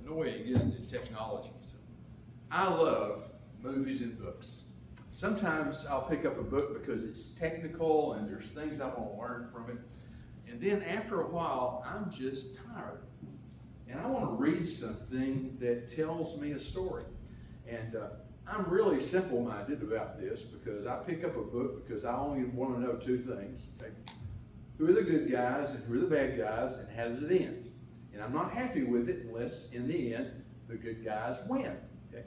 annoying, isn't it, technology? So, I love movies and books. Sometimes I'll pick up a book because it's technical and there's things I want to learn from it. And then after a while, I'm just tired. And I want to read something that tells me a story. And I'm really simple-minded about this because I pick up a book because I only want to know two things. Okay? Who are the good guys and who are the bad guys, and how does it end? And I'm not happy with it unless, in the end, the good guys win. Okay?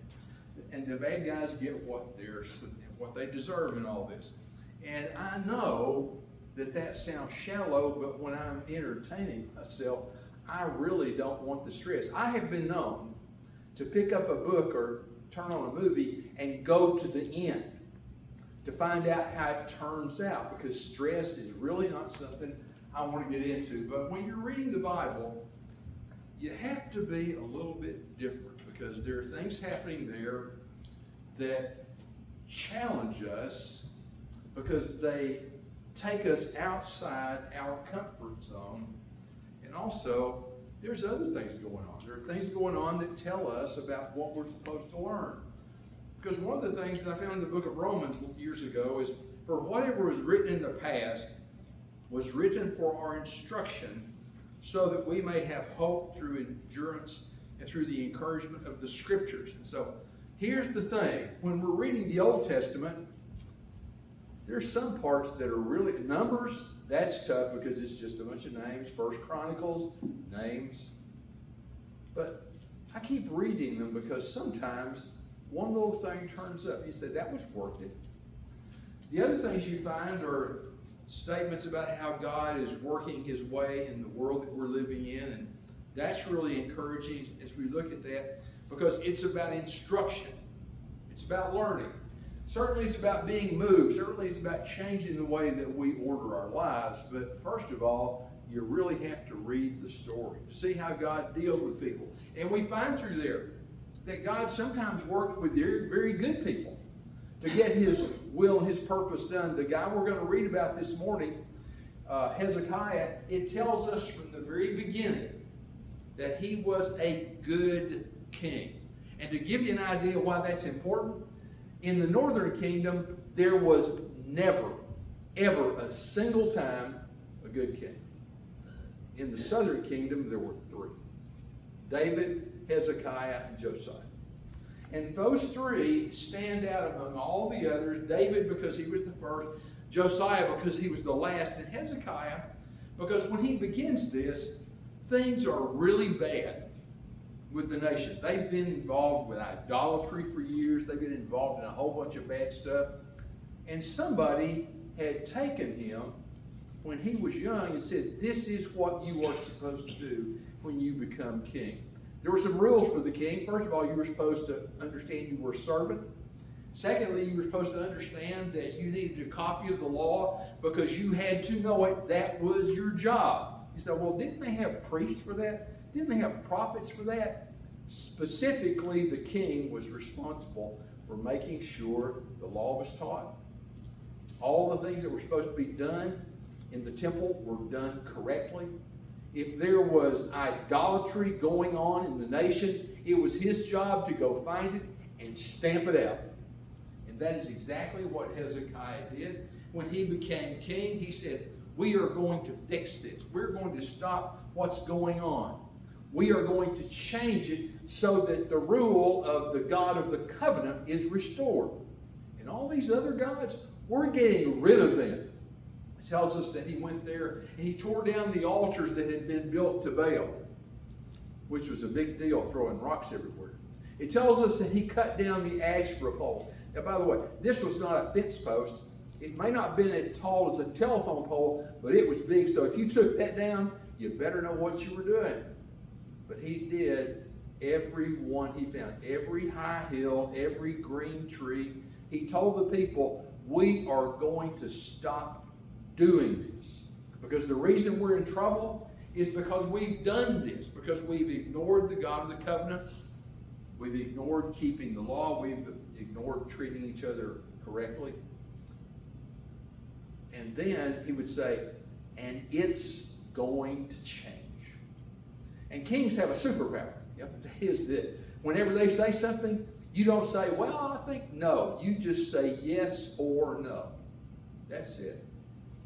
And the bad guys get what they deserve in all this. And I know that sounds shallow, but when I'm entertaining myself, I really don't want the stress. I have been known to pick up a book or turn on a movie and go to the end to find out how it turns out, because stress is really not something I want to get into. But when you're reading the Bible, you have to be a little bit different, because there are things happening there that challenge us because they take us outside our comfort zone. And also, there's other things going on. There are things going on that tell us about what we're supposed to learn. Because one of the things that I found in the book of Romans years ago is, for whatever was written in the past was written for our instruction, so that we may have hope through endurance and through the encouragement of the Scriptures. And so here's the thing. When we're reading the Old Testament, there's some parts that are really, Numbers, that's tough because it's just a bunch of names. First Chronicles, names. But I keep reading them because sometimes one little thing turns up. You say, that was worth it. The other things you find are statements about how God is working his way in the world that we're living in. And that's really encouraging as we look at that, because it's about instruction. It's about learning. Certainly it's about being moved. Certainly it's about changing the way that we order our lives. But first of all, you really have to read the story to see how God deals with people. And we find through there that God sometimes worked with very, very good people to get his will and his purpose done. The guy we're going to read about this morning, Hezekiah, it tells us from the very beginning that he was a good king. And to give you an idea why that's important, in the northern kingdom, there was never, ever a single time a good king. In the southern kingdom, there were three: David, Hezekiah, and Josiah. And those three stand out among all the others. David because he was the first, Josiah because he was the last, and Hezekiah because when he begins this, things are really bad with the nation. They've been involved with idolatry for years. They've been involved in a whole bunch of bad stuff. And somebody had taken him when he was young and said, this is what you are supposed to do when you become king. There were some rules for the king. First of all, you were supposed to understand you were a servant. Secondly, you were supposed to understand that you needed a copy of the law because you had to know it. That was your job. You say, well, didn't they have priests for that? Didn't they have prophets for that? Specifically, the king was responsible for making sure the law was taught. All the things that were supposed to be done in the temple were done correctly. If there was idolatry going on in the nation, it was his job to go find it and stamp it out. And that is exactly what Hezekiah did. When he became king, he said, we are going to fix this. We're going to stop what's going on. We are going to change it so that the rule of the God of the covenant is restored. And all these other gods, we're getting rid of them. It tells us that he went there and he tore down the altars that had been built to Baal, which was a big deal, throwing rocks everywhere. It tells us that he cut down the Asherah poles. Now, by the way, this was not a fence post. It may not have been as tall as a telephone pole, but it was big. So if you took that down, you better know what you were doing. But he did every one he found, every high hill, every green tree. He told the people, we are going to stop doing this. Because the reason we're in trouble is because we've done this, because we've ignored the God of the covenant. We've ignored keeping the law. We've ignored treating each other correctly. And then he would say, and it's going to change. And kings have a superpower. That is that whenever they say something, you don't say, well, I think no. You just say yes or no. That's it.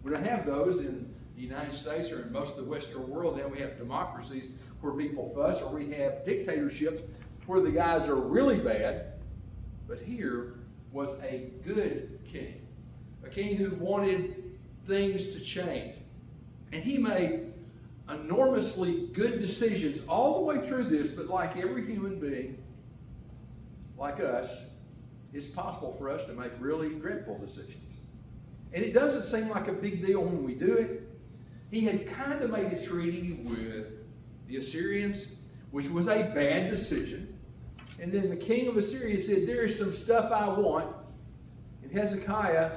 We don't have those in the United States or in most of the Western world. Now we have democracies where people fuss, or we have dictatorships where the guys are really bad. But here was a good king, a king who wanted things to change. And he made enormously good decisions all the way through this, but like every human being, like us, it's possible for us to make really dreadful decisions. And it doesn't seem like a big deal when we do it. He had kind of made a treaty with the Assyrians, which was a bad decision. And then the king of Assyria said, there is some stuff I want. And Hezekiah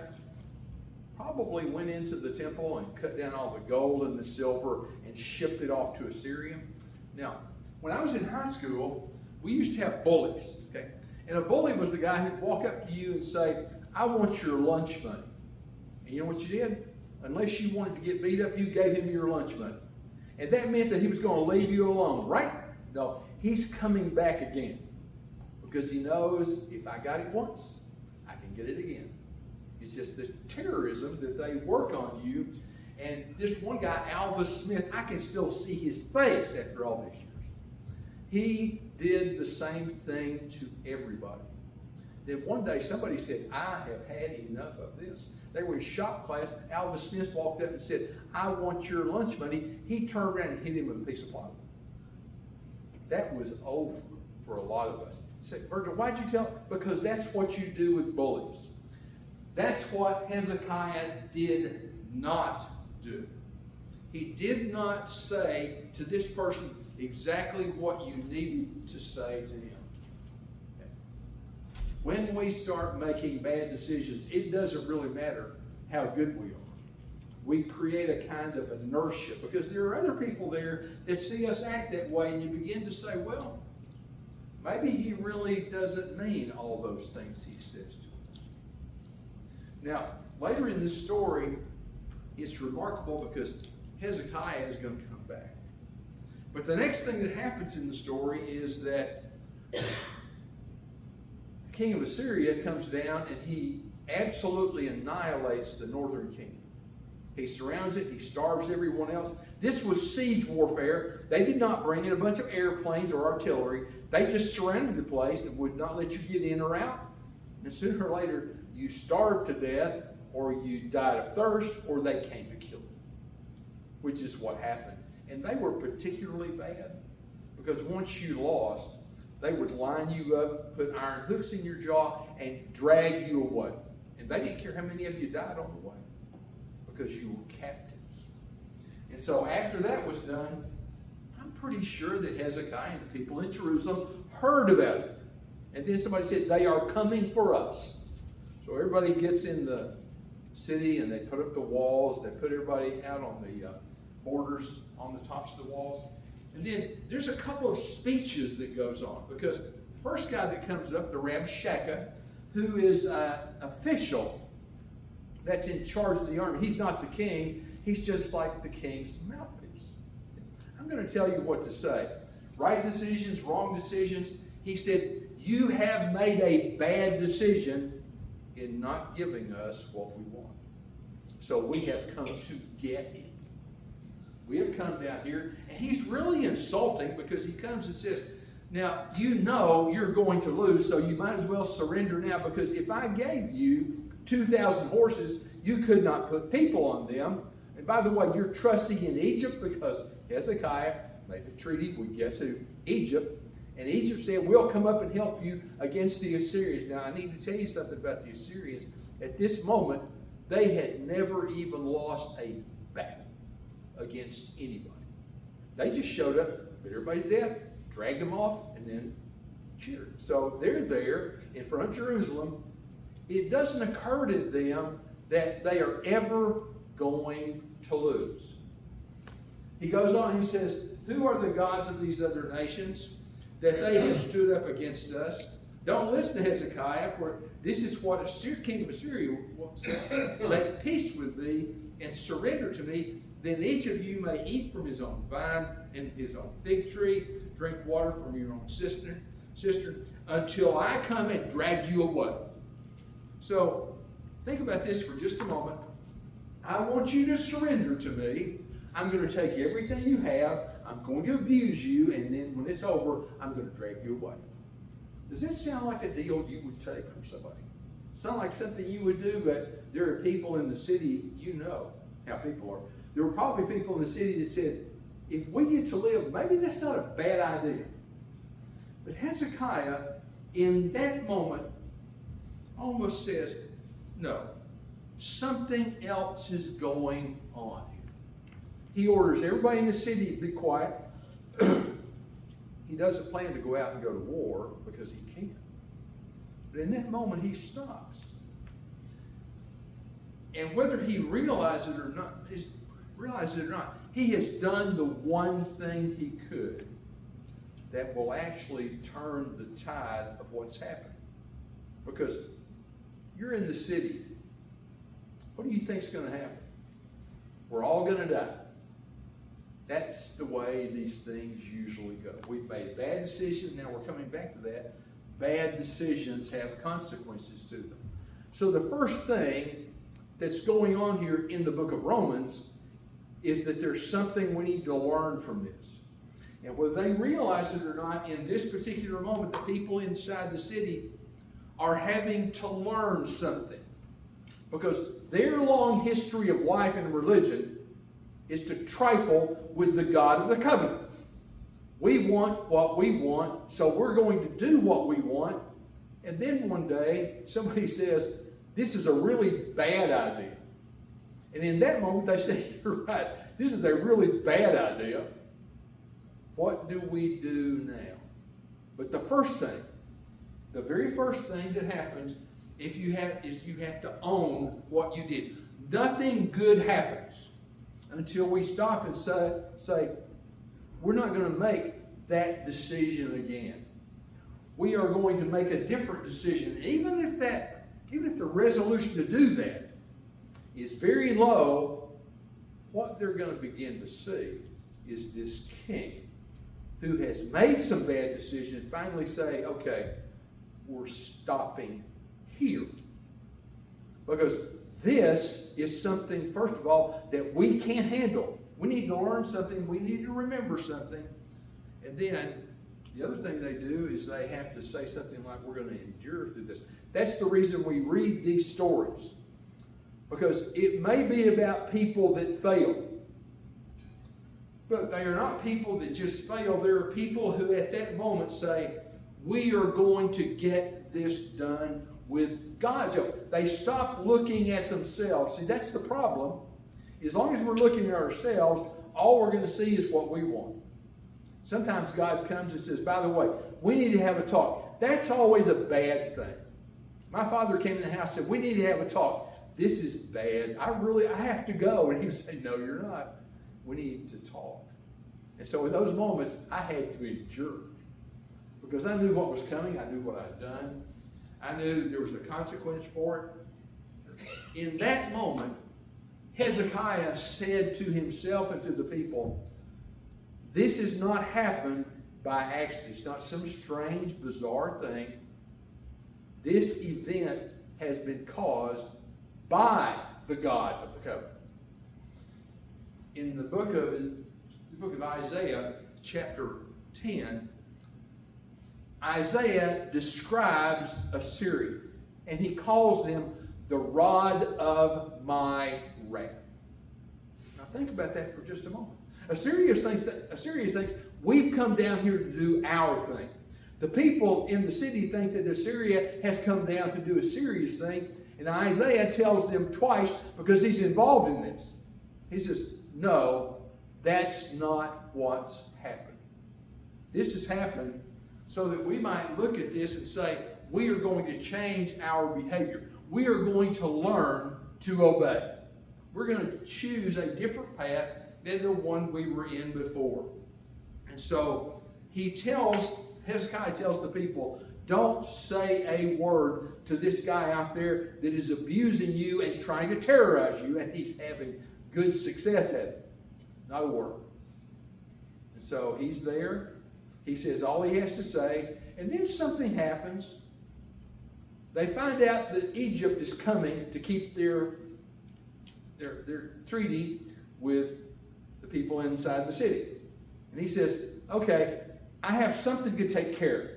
probably went into the temple and cut down all the gold and the silver and shipped it off to Assyria. Now, when I was in high school, we used to have bullies, okay? And a bully was the guy who'd walk up to you and say, I want your lunch money. And you know what you did? Unless you wanted to get beat up, you gave him your lunch money. And that meant that he was going to leave you alone, right? No, he's coming back again. Because he knows if I got it once, I can get it again. It's just the terrorism that they work on you. And this one guy, Alva Smith, I can still see his face after all these years. He did the same thing to everybody. Then one day somebody said, I have had enough of this. They were in shop class. Alva Smith walked up and said, I want your lunch money. He turned around and hit him with a piece of plywood. That was over for a lot of us. He said, Virgil, why'd you tell? Because that's what you do with bullies. That's what Hezekiah did not do. He did not say to this person exactly what you needed to say to him. Okay. When we start making bad decisions, it doesn't really matter how good we are. We create a kind of inertia because there are other people there that see us act that way, and you begin to say, well, maybe he really doesn't mean all those things he says to us. Now, later in this story, it's remarkable because Hezekiah is going to come back. But the next thing that happens in the story is that the king of Assyria comes down and he absolutely annihilates the northern kingdom. He surrounds it. He starves everyone else. This was siege warfare. They did not bring in a bunch of airplanes or artillery. They just surrounded the place and would not let you get in or out. And sooner or later, you starved to death, or you died of thirst, or they came to kill you, which is what happened. And they were particularly bad because once you lost, they would line you up, put iron hooks in your jaw, and drag you away. And they didn't care how many of you died on the way because you were captives. And so after that was done, I'm pretty sure that Hezekiah and the people in Jerusalem heard about it. And then somebody said, they are coming for us. So everybody gets in the city and they put up the walls. They put everybody out on the borders, on the tops of the walls. And then there's a couple of speeches that goes on because the first guy that comes up, the Rabshakeh, who is an official that's in charge of the army. He's not the king. He's just like the king's mouthpiece. I'm going to tell you what to say. Right decisions, wrong decisions. He said, you have made a bad decision in not giving us what we want. So we have come to get it. We have come down here, and he's really insulting because he comes and says, now, you know you're going to lose, so you might as well surrender now, because if I gave you 2,000 horses, you could not put people on them. And by the way, you're trusting in Egypt because Hezekiah made a treaty with guess who? Egypt. And Egypt said, we'll come up and help you against the Assyrians. Now, I need to tell you something about the Assyrians. At this moment, they had never even lost a battle against anybody. They just showed up, put everybody to death, dragged them off, and then cheered. So they're there in front of Jerusalem. It doesn't occur to them that they are ever going to lose. He goes on, he says, who are the gods of these other nations that they have stood up against us? Don't listen to Hezekiah, for this is what king of Assyria says. Make peace with me and surrender to me. Then each of you may eat from his own vine in his own fig tree, drink water from your own cistern, until I come and drag you away. So think about this for just a moment. I want you to surrender to me. I'm going to take everything you have. I'm going to abuse you, and then when it's over, I'm going to drag you away. Does that sound like a deal you would take from somebody? Sound like something you would do, but there are people in the city, you know how people are. There were probably people in the city that said, if we get to live, maybe that's not a bad idea. But Hezekiah, in that moment, almost says, no, something else is going on here. He orders everybody in the city to be quiet. He doesn't plan to go out and go to war because he can't. But in that moment, he stops. And whether he realizes it or not, he has done the one thing he could that will actually turn the tide of what's happening. Because you're in the city. What do you think's going to happen? We're all going to die. That's the way these things usually go. We've made bad decisions. Now we're coming back to that. Bad decisions have consequences to them. So the first thing that's going on here in the book of Romans is that there's something we need to learn from this. And whether they realize it or not, in this particular moment, the people inside the city are having to learn something. Because their long history of life and religion is to trifle with the God of the covenant. We want what we want, so we're going to do what we want. And then one day, somebody says, this is a really bad idea. And in that moment, they say, you're right, this is a really bad idea. What do we do now? But the first thing, the very first thing that happens is you have to own what you did. Nothing good happens until we stop and say we're not going to make that decision again. We are going to make a different decision, even if the resolution to do that is very low. What they're going to begin to see is this king who has made some bad decisions finally say, okay, we're stopping here. Because this is something, first of all, that we can't handle. We need to learn something. We need to remember something. And then the other thing they do is they have to say something like, we're going to endure through this. That's the reason we read these stories. Because it may be about people that fail. But they are not people that just fail. There are people who at that moment say, we are going to get this done with God's help. They stop looking at themselves. See, that's the problem. As long as we're looking at ourselves, all we're going to see is what we want. Sometimes God comes and says, by the way, we need to have a talk. That's always a bad thing. My father came in the house and said, we need to have a talk. This is bad. I have to go. And he would say, no, you're not. We need to talk. And so in those moments, I had to endure. Because I knew what was coming. I knew what I'd done. I knew there was a consequence for it. In that moment, Hezekiah said to himself and to the people, this has not happened by accident. It's not some strange, bizarre thing. This event has been caused by the God of the covenant. In the book of Isaiah, chapter 10, Isaiah describes Assyria, and he calls them the rod of my wrath. Now think about that for just a moment. Assyria thinks we've come down here to do our thing. The people in the city think that Assyria has come down to do a serious thing, and Isaiah tells them twice because he's involved in this. He says, no, that's not what's happening. This has happened so that we might look at this and say, we are going to change our behavior. We are going to learn to obey. We're going to choose a different path than the one we were in before. And so Hezekiah tells the people, don't say a word to this guy out there that is abusing you and trying to terrorize you, and he's having good success at it. Not a word. And so he's there. He says all he has to say. And then something happens. They find out that Egypt is coming to keep their treaty with the people inside the city. And he says, okay, I have something to take care of.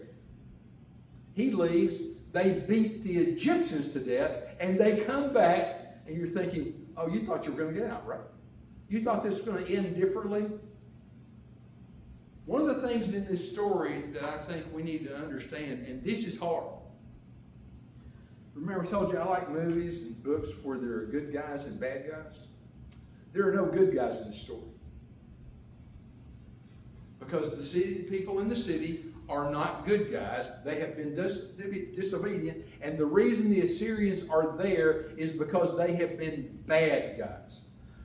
He leaves. They beat the Egyptians to death. And they come back. And you're thinking, oh, you thought you were going to get out, right? You thought this was going to end differently? One of the things in this story that I think we need to understand, and this is hard. Remember I told you I like movies and books where there are good guys and bad guys? There are no good guys in this story. Because the people in the city are not good guys. They have been disobedient. And the reason the Assyrians are there is because they have been bad guys.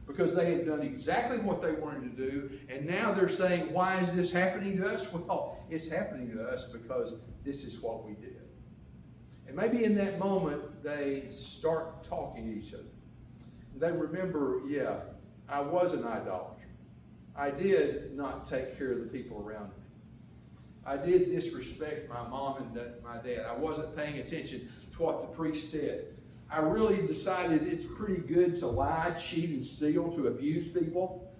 Because they have done exactly what they wanted to do. And now they're saying, why is this happening to us? Well, it's happening to us because this is what we did. And maybe in that moment, they start talking to each other. They remember, yeah, I was an idolater. I did not take care of the people around me. I did disrespect my mom and my dad. I wasn't paying attention to what the priest said. I really decided it's pretty good to lie, cheat, and steal, to abuse people.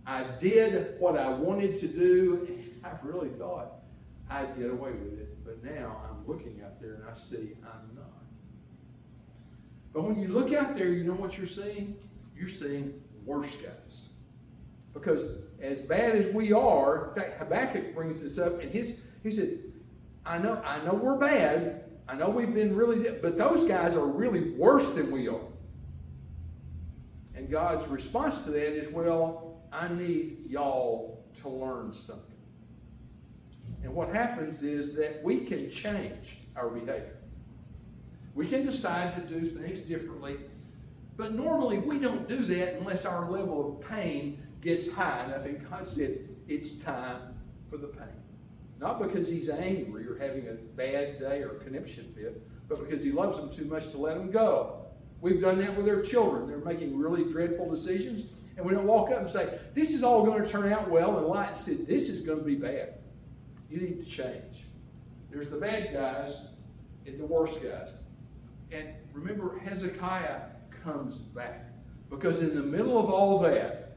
I did what I wanted to do. I really thought I'd get away with it. But now I'm looking out there and I see I'm not. But when you look out there, you know what you're seeing? You're seeing worse guys. Because as bad as we are, in fact, Habakkuk brings this up, and he said, I know we're bad. I know we've been really, but those guys are really worse than we are. And God's response to that is, well, I need y'all to learn something. And what happens is that we can change our behavior. We can decide to do things differently, but normally we don't do that unless our level of pain gets high enough. And God said, it's time for the pain. Not because he's angry or having a bad day or conniption fit, but because he loves them too much to let them go. We've done that with our children. They're making really dreadful decisions, and we don't walk up and say, this is all going to turn out well, and light said, this is going to be bad. You need to change. There's the bad guys and the worst guys. And remember, Hezekiah comes back, because in the middle of all that,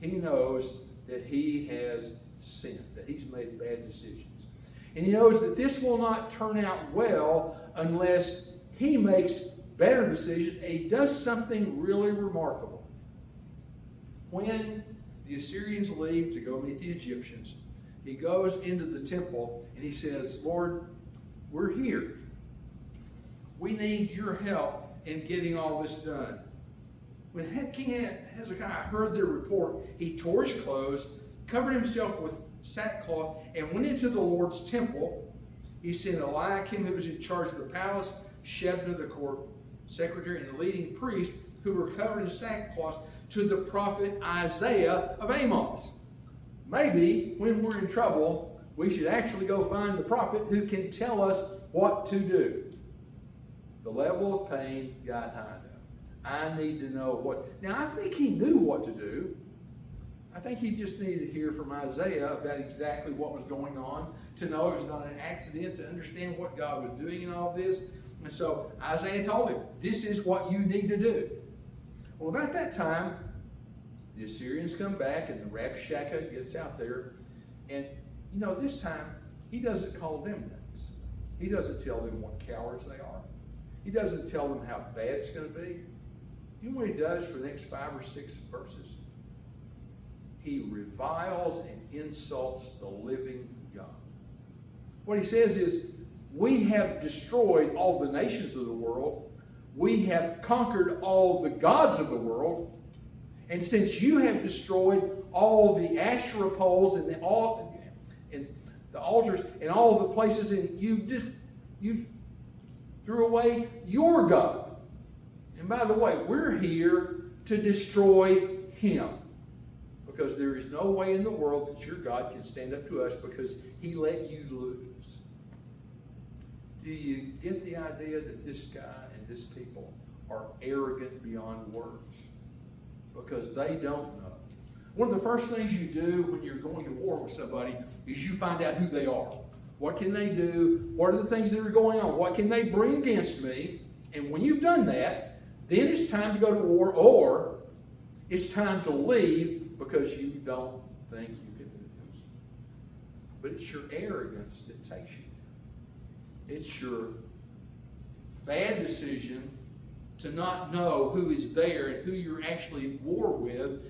he knows that he has sinned, that he's made bad decisions. And he knows that this will not turn out well unless he makes better decisions, and he does something really remarkable. When the Assyrians leave to go meet the Egyptians, he goes into the temple and he says, Lord, we're here. We need your help in getting all this done. When King Hezekiah heard their report, he tore his clothes, covered himself with sackcloth, and went into the Lord's temple. He sent Eliakim, who was in charge of the palace, Shebna, the court secretary, and the leading priests, who were covered in sackcloth, to the prophet Isaiah of Amos. Maybe when we're in trouble, we should actually go find the prophet who can tell us what to do. The level of pain got high enough. I need to know what. Now, I think he knew what to do. I think he just needed to hear from Isaiah about exactly what was going on, to know it was not an accident, to understand what God was doing in all this. And so Isaiah told him, this is what you need to do. Well, about that time, the Assyrians come back and the Rabshakeh gets out there. And, this time, he doesn't call them names. He doesn't tell them what cowards they are. He doesn't tell them how bad it's going to be. You know what he does for the next 5 or 6 verses? He reviles and insults the living God. What he says is, we have destroyed all the nations of the world. We have conquered all the gods of the world. And since you have destroyed all the Asherah poles and the altars and all the places, and you threw away your God. And by the way, we're here to destroy him. Because there is no way in the world that your God can stand up to us, because he let you lose. Do you get the idea that this guy and this people are arrogant beyond words? Because they don't know. One of the first things you do when you're going to war with somebody is you find out who they are. What can they do? What are the things that are going on? What can they bring against me? And when you've done that, then it's time to go to war, or it's time to leave because you don't think you can do this. But it's your arrogance that takes you there. It's your bad decision to not know who is there and who you're actually at war with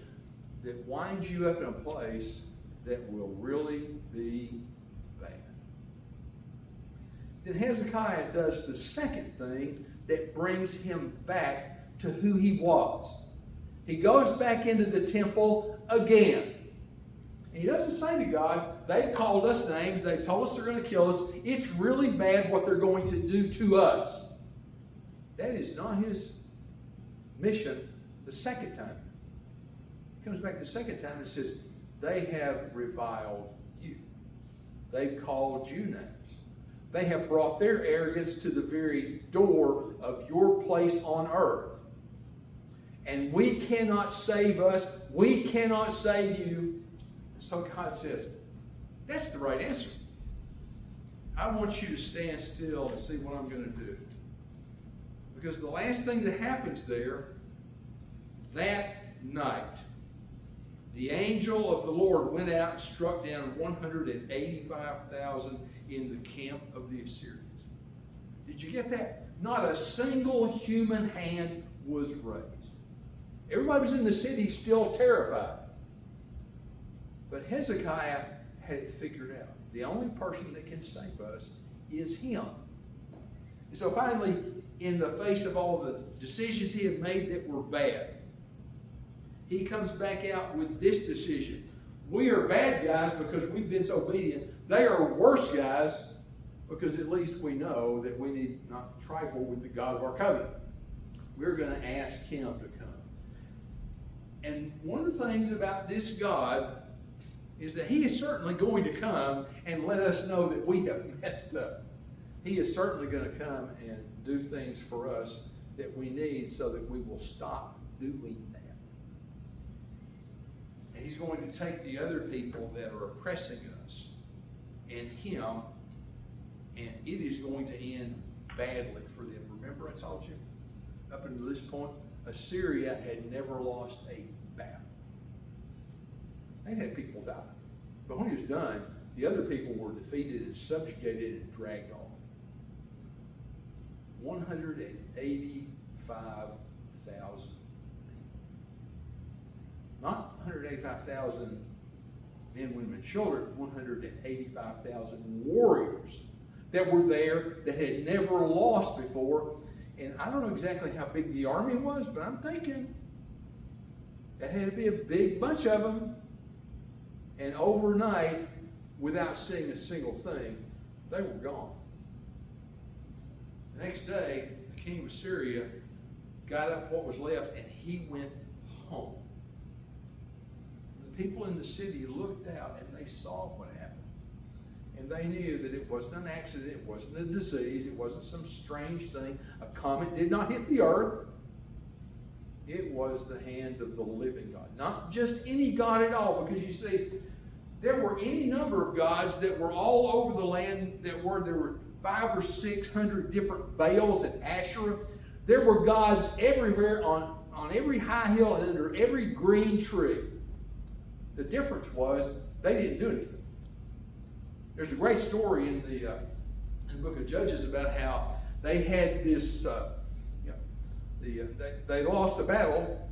that winds you up in a place that will really be bad. Then Hezekiah does the second thing that brings him back to who he was. He goes back into the temple again. And he doesn't say to God, they've called us names, they've told us they're going to kill us. It's really bad what they're going to do to us. That is not his mission the second time. He comes back the second time and says, they have reviled you. They've called you names. They have brought their arrogance to the very door of your place on earth. And we cannot save us. We cannot save you. So God says, that's the right answer. I want you to stand still and see what I'm going to do. Because the last thing that happens there, that night, the angel of the Lord went out and struck down 185,000 in the camp of the Assyrians. Did you get that? Not a single human hand was raised. Everybody was in the city still terrified. But Hezekiah had it figured out. The only person that can save us is him. And so finally, in the face of all the decisions he had made that were bad, he comes back out with this decision. We are bad guys because we've been so obedient. They are worse guys because at least we know that we need not trifle with the God of our covenant. We're going to ask him to come. And one of the things about this God is that he is certainly going to come and let us know that we have messed up. He is certainly going to come and do things for us that we need so that we will stop doing that. And he's going to take the other people that are oppressing us and him, and it is going to end badly for them. Remember I told you, up until this point, Assyria had never lost a battle. They'd had people die. But when he was done, the other people were defeated and subjugated and dragged off. 185,000 people. Not 185,000 men, women, and children, 185,000 warriors that were there that had never lost before. And I don't know exactly how big the army was, but I'm thinking that had to be a big bunch of them. And overnight, without seeing a single thing, they were gone. The next day, the king of Assyria got up what was left and he went home. The people in the city looked out and they saw what happened. And they knew that it wasn't an accident, it wasn't a disease, it wasn't some strange thing. A comet did not hit the earth. It was the hand of the living God. Not just any God at all, because you see, there were any number of gods that were all over the land. There were 500 or 600 different Baals and Asherah. There were gods everywhere on every high hill and under every green tree. The difference was they didn't do anything. There's a great story in the book of Judges about how they had this, they lost a battle,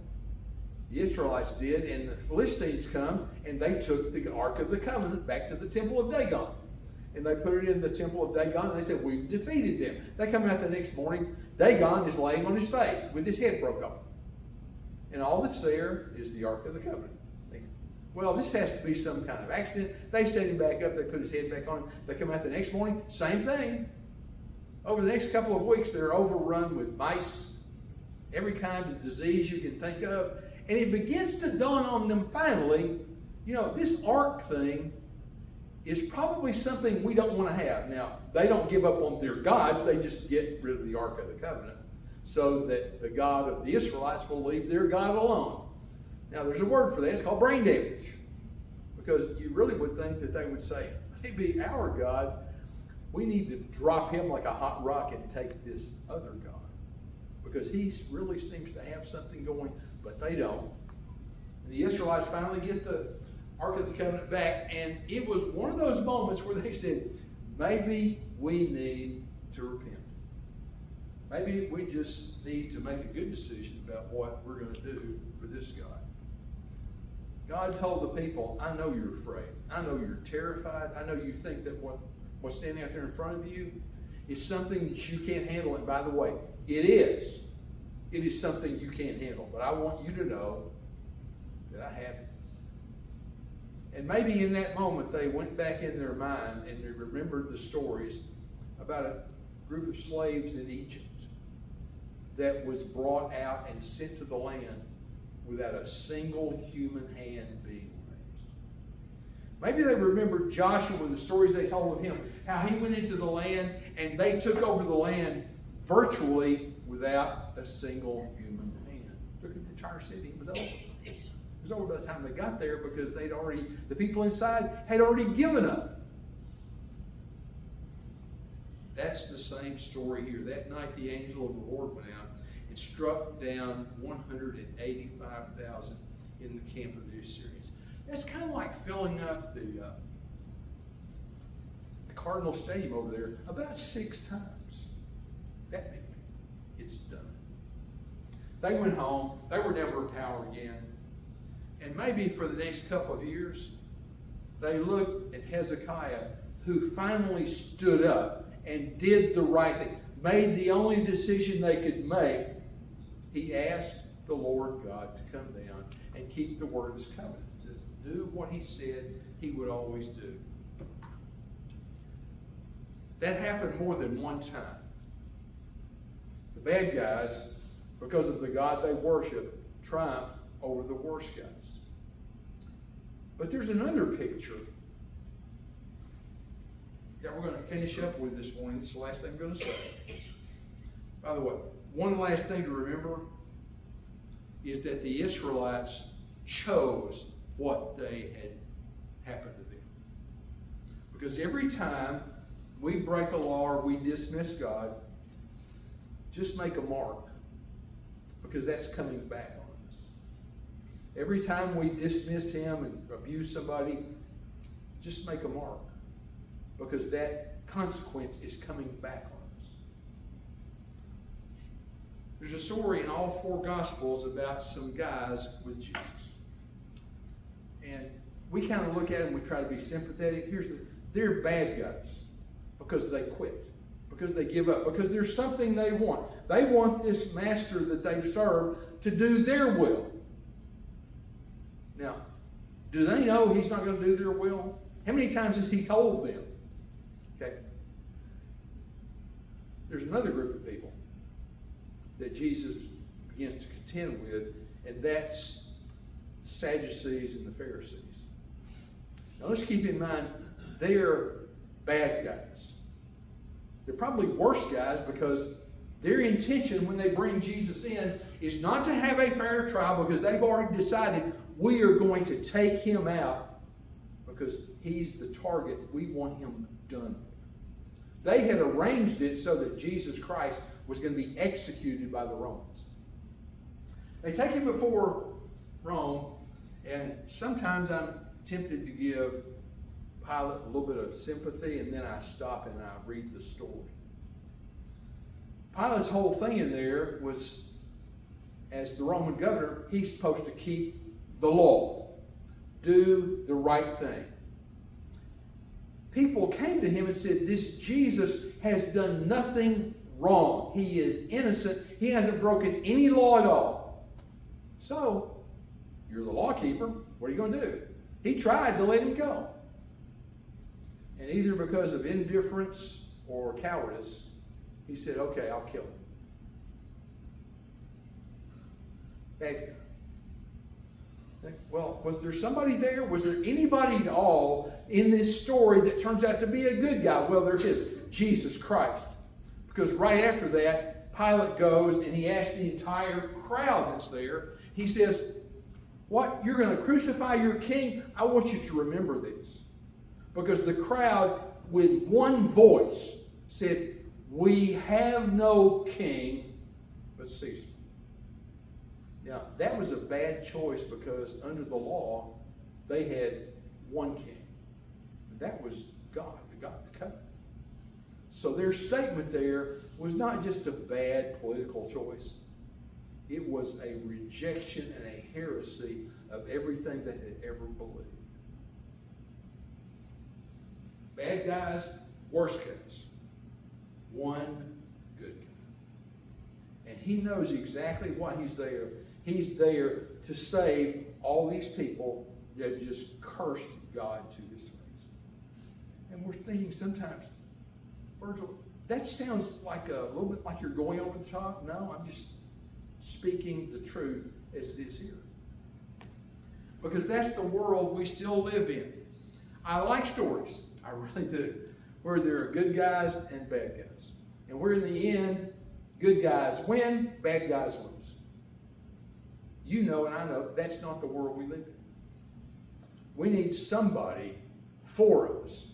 the Israelites did, and the Philistines come and they took the Ark of the Covenant back to the temple of Dagon. And they put it in the temple of Dagon and they said, we've defeated them. They come out the next morning, Dagon is laying on his face with his head broke off. And all that's there is the Ark of the Covenant. Well, this has to be some kind of accident. They set him back up. They put his head back on him. They come out the next morning, same thing. Over the next couple of weeks, they're overrun with mice, every kind of disease you can think of. And it begins to dawn on them finally, this ark thing is probably something we don't want to have. Now, they don't give up on their gods. They just get rid of the Ark of the Covenant so that the God of the Israelites will leave their God alone. Now, there's a word for that. It's called brain damage. Because you really would think that they would say, maybe our God, we need to drop him like a hot rock and take this other God. Because he really seems to have something going, but they don't. And the Israelites finally get the Ark of the Covenant back, and it was one of those moments where they said, maybe we need to repent. Maybe we just need to make a good decision about what we're going to do for this God. God told the people, I know you're afraid. I know you're terrified. I know you think that what's standing out there in front of you is something that you can't handle. And by the way, it is. It is something you can't handle. But I want you to know that I have it. And maybe in that moment they went back in their mind and they remembered the stories about a group of slaves in Egypt that was brought out and sent to the land without a single human hand being raised. Maybe they remembered Joshua and the stories they told of him, how he went into the land and they took over the land virtually without a single human hand. Took an entire city. It was over. It was over by the time they got there because the people inside had already given up. That's the same story here. That night the angel of the Lord went out and struck down 185,000 in the camp of the Assyrians. That's kind of like filling up the Cardinal Stadium over there about 6 times. That many people. It's done. They went home. They were never in power again. And maybe for the next couple of years, they looked at Hezekiah, who finally stood up and did the right thing, made the only decision they could make. He asked the Lord God to come down and keep the word of his covenant, to do what he said he would always do. That happened more than one time. The bad guys, because of the God they worship, triumphed over the worst guys. But there's another picture that we're going to finish up with this morning. This is the last thing I'm going to say. By the way, one last thing to remember is that the Israelites chose what they had happened to them. Because every time we break a law or we dismiss God, just make a mark, because that's coming back on us. Every time we dismiss him and abuse somebody, just make a mark, because that consequence is coming back on us. There's a story in all 4 Gospels about some guys with Jesus. And we kind of look at them, we try to be sympathetic. They're bad guys because they quit, because they give up, because there's something they want. They want this master that they've served to do their will. Now, do they know he's not going to do their will? How many times has he told them? Okay. There's another group of people that Jesus begins to contend with, and that's the Sadducees and the Pharisees. Now let's keep in mind, they're bad guys. They're probably worse guys, because their intention when they bring Jesus in is not to have a fair trial, because they've already decided we are going to take him out because he's the target. We want him done. They had arranged it so that Jesus Christ was going to be executed by the Romans. They take him before Rome, and sometimes I'm tempted to give Pilate a little bit of sympathy, and then I stop and I read the story. Pilate's whole thing in there was, as the Roman governor, he's supposed to keep the law, do the right thing. People came to him and said, this Jesus has done nothing wrong. He is innocent. He hasn't broken any law at all. So, you're the law keeper. What are you going to do? He tried to let him go. And either because of indifference or cowardice, he said, okay, I'll kill him. Bad guy. Well, was there somebody there? Was there anybody at all in this story that turns out to be a good guy? Well, there is. Jesus Christ. Because right after that, Pilate goes and he asks the entire crowd that's there, he says, What? You're going to crucify your king? I want you to remember this. Because the crowd, with one voice, said, we have no king but Caesar. Now, that was a bad choice because under the law, they had one king. And that was God, the God of the covenant. So their statement there was not just a bad political choice. It was a rejection and a heresy of everything they had ever believed. Bad guys, worst guys. One good guy. And he knows exactly why he's there. He's there to save all these people that just cursed God to his face. And we're thinking sometimes, Virgil, that sounds like a little bit like you're going over the top. No, I'm just speaking the truth as it is here. Because that's the world we still live in. I like stories. I really do. Where there are good guys and bad guys. And where in the end, good guys win, bad guys lose. You know and I know that's not the world we live in. We need somebody for us.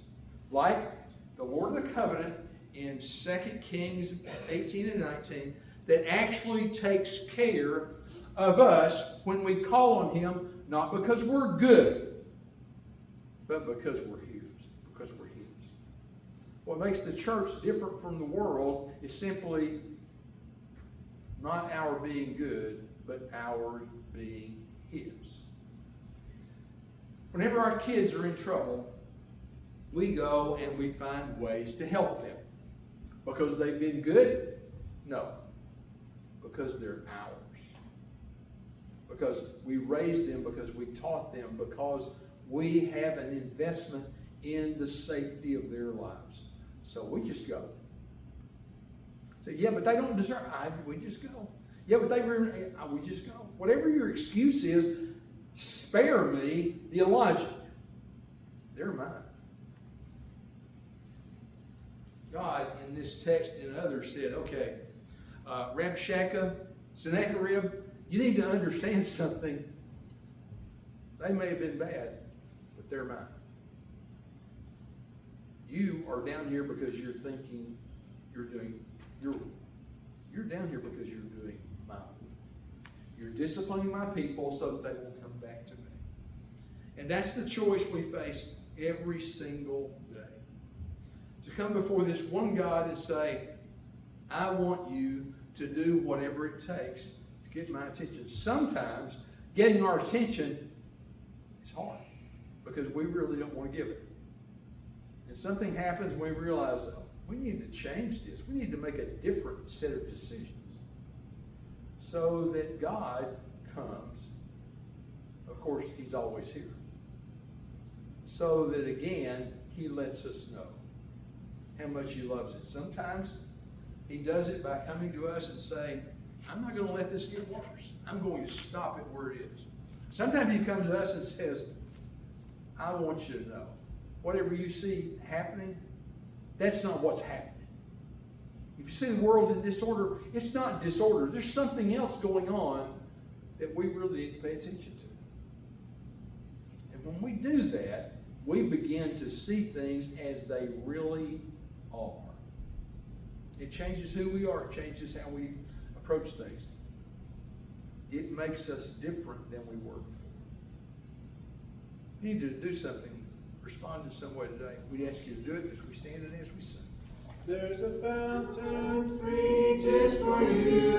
Like the Lord of the Covenant in 2 Kings 18 and 19 that actually takes care of us when we call on him, not because we're good, but because we're his. Because we're his. What makes the church different from the world is simply not our being good, but our being his. Whenever our kids are in trouble, we go and we find ways to help them. Because they've been good? No. Because they're ours. Because we raised them, because we taught them, because we have an investment in the safety of their lives. So we just go. Say, yeah, but they don't deserve it. We just go. Yeah, but we just go. Whatever your excuse is, spare me the illogic. They're mine. God, in this text and others, said, okay, Rabshakeh, Sennacherib, you need to understand something. They may have been bad, but they're mine. You are down here because you're thinking you're doing your will. You're down here because you're doing my will. You're disciplining my people so that they will come back to me. And that's the choice we face every single day. To come before this one God and say, I want you to do whatever it takes to get my attention. Sometimes getting our attention is hard because we really don't want to give it. And something happens and we realize, oh, we need to change this. We need to make a different set of decisions so that God comes. Of course, he's always here. So that again, he lets us know how much he loves it. Sometimes he does it by coming to us and saying, I'm not going to let this get worse. I'm going to stop it where it is. Sometimes he comes to us and says, I want you to know, whatever you see happening, that's not what's happening. If you see the world in disorder, it's not disorder. There's something else going on that we really need to pay attention to. And when we do that, we begin to see things as they really are. It changes who we are. It changes how we approach things. It makes us different than we were before. If you need to do something, respond in some way today, we'd ask you to do it as we stand and as we sing. There's a fountain free just for you.